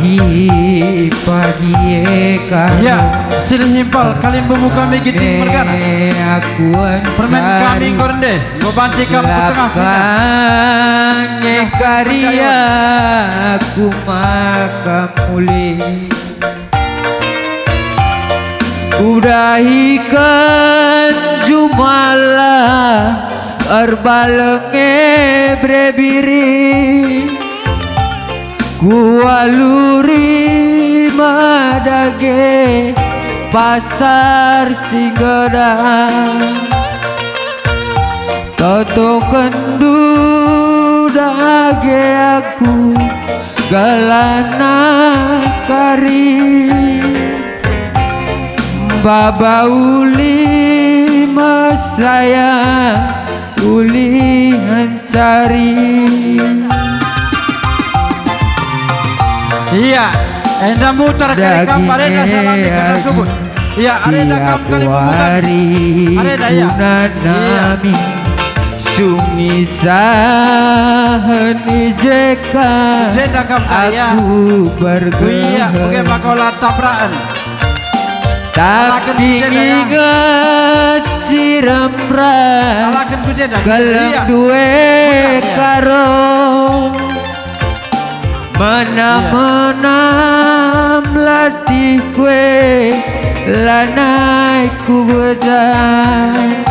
pagi-pagi karo ya silih himpal kalian bumbu kami giting mergana aku permen kami korende go banci kam tengah belakangnya karya aku maka mulai udahikan jumalah arbalenge brebiri kualuri madage pasar Singgedang toto kendu dage aku galana kari baba uli masaya uli hancari. iya enda mutar kali kam areda salami kena subut iya areda kam kali bumbu kami areda ya nami sumisahan ijeka areda kam kaya aku iya oke makola tabrakan tak diingat ciremra alakan ku jeda gelem duwe karo menam latih kue lanai ku bedan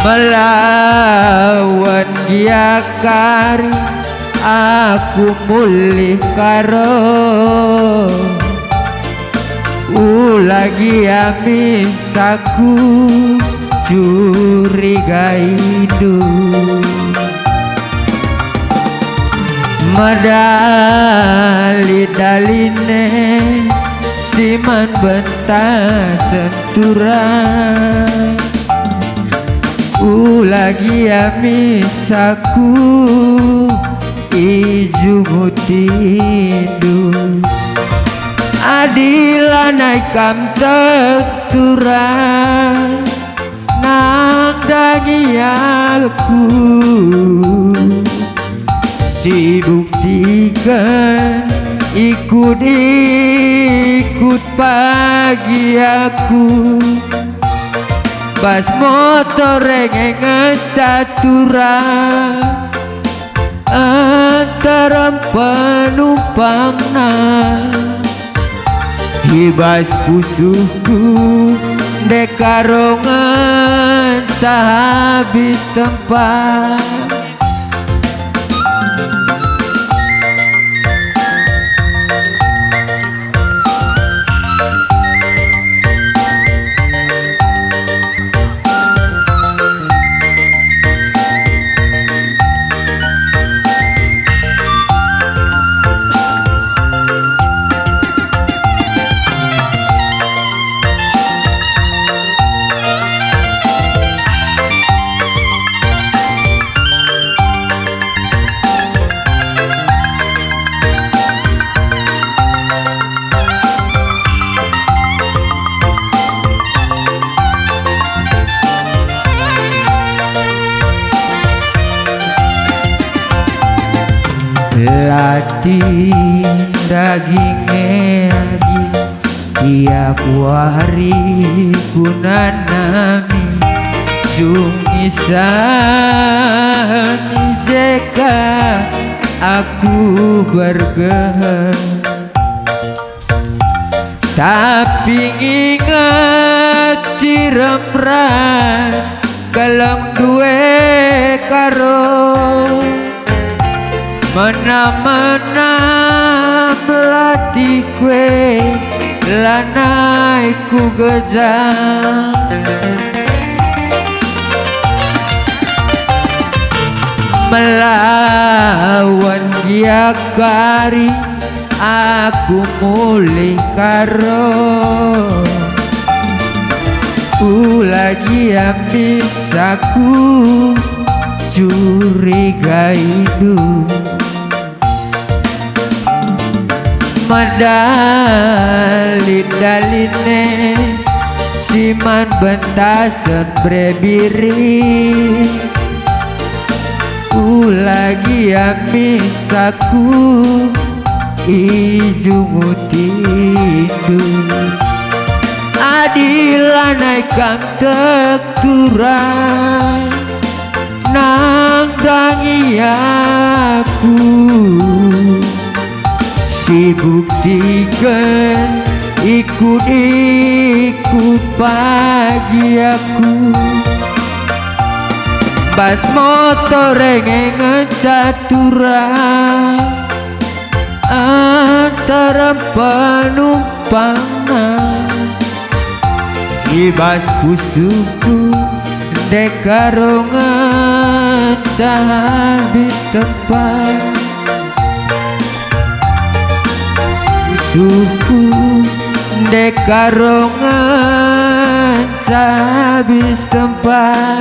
melawan dia kari aku mulih karo lagi amisaku curiga hidup medali daline siman bentas senturan lagi amisaku iju mutidu adila naik kam terturang nang dangi aku si buktikan ikut pagi aku bas motor rengeng caturang antara penumpang hibas pusuhku dekarongan sehabis tempat latih dagingnya lagi tiap hari kunanami sumisan jeka aku bergeher tapi ingat ciremras keleng duwe karo menam latih kue lanai ku gejang melawan dia kari aku mulih karo lagi amisaku curiga hidup medali daline siman bentasan brebiri lagi amisaku ijungu tindu adilah naikkan tekturan nanggangi aku si buktikan ikut pagi aku pas motor rengengan caturan antara penumpangan ibas pusuku dekarongan tak habis tempat pusuku dekarongan tak habis tempat